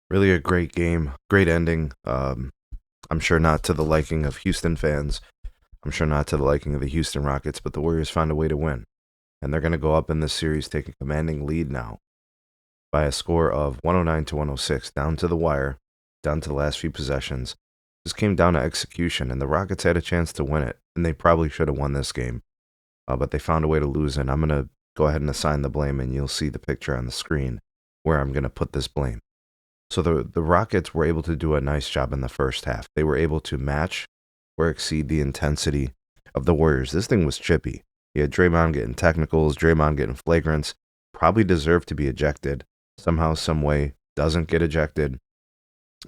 Really a great game, great ending. I'm sure not to the liking of Houston fans. I'm sure not to the liking of the Houston Rockets, but the Warriors found a way to win. And they're going to go up in this series, taking a commanding lead now by a score of 109 to 106, down to the wire, down to the last few possessions. This came down to execution, and the Rockets had a chance to win it, and they probably should have won this game, but they found a way to lose. And I'm going to go ahead and assign the blame, and you'll see the picture on the screen where I'm going to put this blame. So the Rockets were able to do a nice job in the first half. They were able to match or exceed the intensity of the Warriors. This thing was chippy. You had Draymond getting technicals, Draymond getting flagrants, probably deserved to be ejected. Somehow, some way, doesn't get ejected.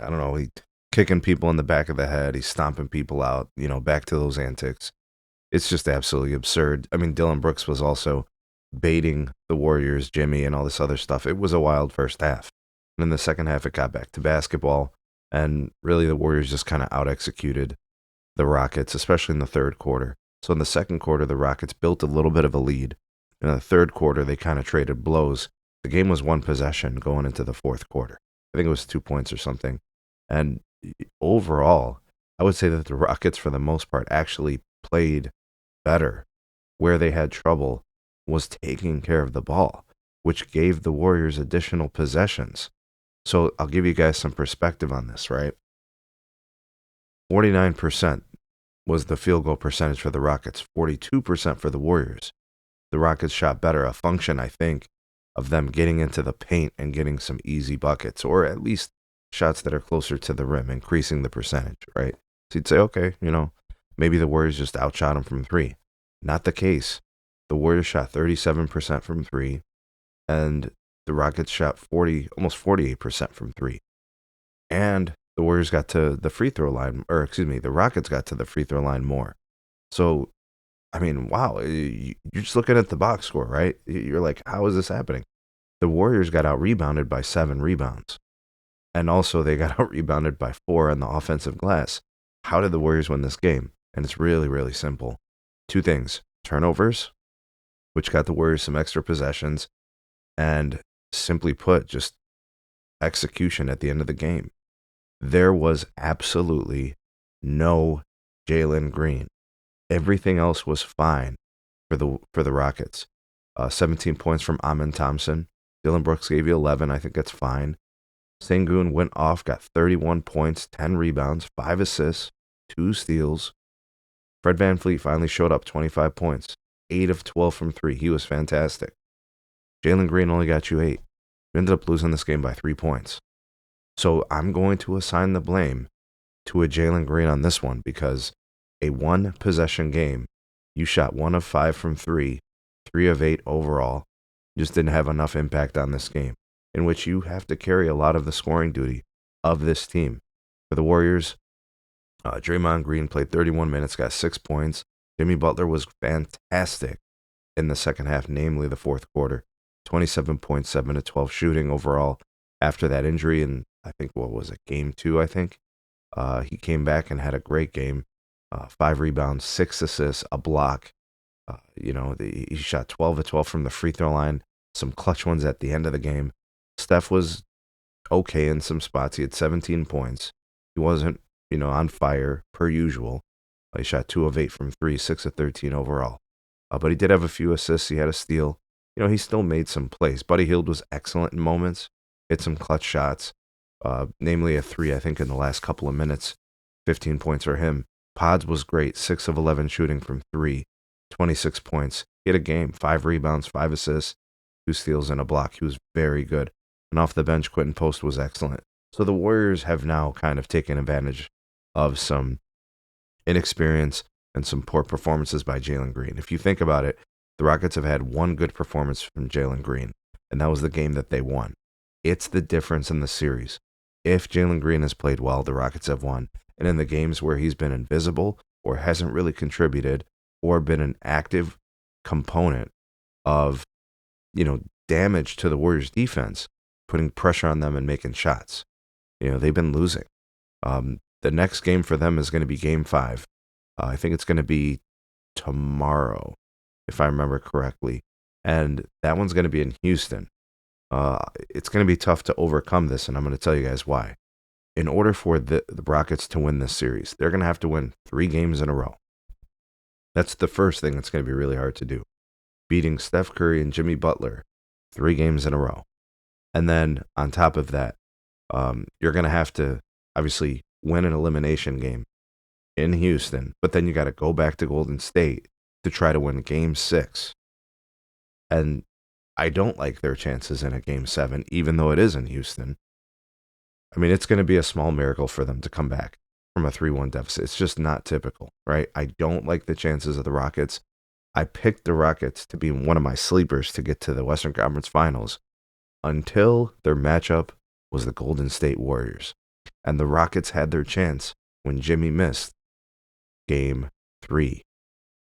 I don't know, he kicking people in the back of the head, he's stomping people out, back to those antics. It's just absolutely absurd. I mean, Dylan Brooks was also baiting the Warriors, Jimmy, and all this other stuff. It was a wild first half. And in the second half, it got back to basketball. And really, the Warriors just kind of out executed the Rockets, especially in the third quarter. So in the second quarter, the Rockets built a little bit of a lead. In the third quarter, they kind of traded blows. The game was one possession going into the fourth quarter. I think it was 2 points or something. And overall, I would say that the Rockets, for the most part, actually played better. Where they had trouble was taking care of the ball, which gave the Warriors additional possessions. So I'll give you guys some perspective on this, right? 49% was the field goal percentage for the Rockets, 42% for the Warriors. The Rockets shot better, a function, I think, of them getting into the paint and getting some easy buckets, or at least shots that are closer to the rim, increasing the percentage, right? So you'd say, okay, maybe the Warriors just outshot them from three. Not the case. The Warriors shot 37% from three, and the Rockets shot almost 48% from three. And the Warriors got to the free throw line, or excuse me, the Rockets got to the free throw line more. So, I mean, wow, you're just looking at the box score, right? You're like, how is this happening? The Warriors got out rebounded by 7 rebounds. And also, they got out rebounded by 4 on the offensive glass. How did the Warriors win this game? And it's really, really simple. 2 things: turnovers, which got the Warriors some extra possessions, and simply put, just execution at the end of the game. There was absolutely no Jalen Green. Everything else was fine for the Rockets. 17 points from Amin Thompson. Dylan Brooks gave you 11. I think that's fine. Sengun went off, got 31 points, 10 rebounds, 5 assists, 2 steals. Fred VanVleet finally showed up, 25 points, 8 of 12 from 3. He was fantastic. Jalen Green only got you 8. You ended up losing this game by 3 points. So I'm going to assign the blame to a Jalen Green on this one, because a 1-possession game, you shot 1 of 5 from 3, 3 of 8 overall. Just didn't have enough impact on this game, in which you have to carry a lot of the scoring duty of this team. For the Warriors, Draymond Green played 31 minutes, got 6 points. Jimmy Butler was fantastic in the second half, namely the fourth quarter. 27.7 to 12 shooting overall after that injury. And I think, what was it, game 2, I think? He came back and had a great game. 5 rebounds, 6 assists, a block. He shot 12 of 12 from the free throw line. Some clutch ones at the end of the game. Steph was okay in some spots. He had 17 points. He wasn't, on fire per usual. He shot 2 of 8 from 3, 6 of 13 overall. But he did have a few assists. He had a steal. He still made some plays. Buddy Hield was excellent in moments. Hit some clutch shots, namely a 3, I think, in the last couple of minutes. 15 points for him. Pods was great. 6 of 11 shooting from 3, 26 points. He had a game, 5 rebounds, 5 assists, 2 steals, and a block. He was very good. And off the bench, Quentin Post was excellent. So the Warriors have now kind of taken advantage of some inexperience and some poor performances by Jalen Green. If you think about it, the Rockets have had one good performance from Jalen Green, and that was the game that they won. It's the difference in the series. If Jalen Green has played well, the Rockets have won. And in the games where he's been invisible or hasn't really contributed or been an active component of, damage to the Warriors defense, putting pressure on them and making shots, they've been losing. The next game for them is going to be game 5. I think it's going to be tomorrow, if I remember correctly. And that one's going to be in Houston. It's going to be tough to overcome this, and I'm going to tell you guys why. In order for the Rockets to win this series, they're going to have to win 3 games in a row. That's the first thing that's going to be really hard to do. Beating Steph Curry and Jimmy Butler 3 games in a row. And then on top of that, you're going to have to obviously win an elimination game in Houston, but then you got to go back to Golden State to try to win Game 6. And I don't like their chances in a Game 7, even though it is in Houston. I mean, it's going to be a small miracle for them to come back from a 3-1 deficit. It's just not typical, right? I don't like the chances of the Rockets. I picked the Rockets to be one of my sleepers to get to the Western Conference Finals until their matchup was the Golden State Warriors. And the Rockets had their chance when Jimmy missed Game 3,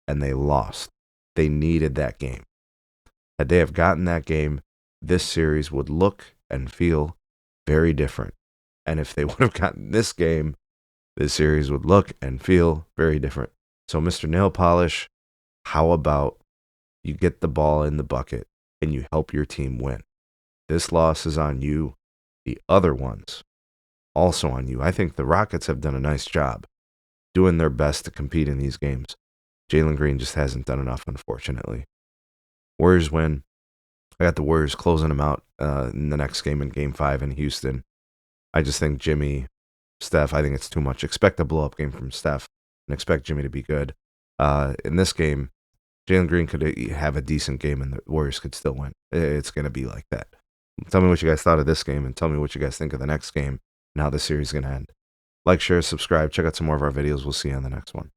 and they lost. They needed that game. Had they have gotten that game, this series would look and feel very different. And if they would have gotten this game, this series would look and feel very different. So, Mr. Nail Polish, how about you get the ball in the bucket and you help your team win? This loss is on you. The other ones, also on you. I think the Rockets have done a nice job doing their best to compete in these games. Jalen Green just hasn't done enough, unfortunately. Warriors win. I got the Warriors closing them out in the next game in Game 5 in Houston. I just think Jimmy, Steph, I think it's too much. Expect a blow-up game from Steph and expect Jimmy to be good. In this game, Jalen Green could have a decent game and the Warriors could still win. It's going to be like that. Tell me what you guys thought of this game and tell me what you guys think of the next game and how this series is going to end. Like, share, subscribe. Check out some more of our videos. We'll see you on the next one.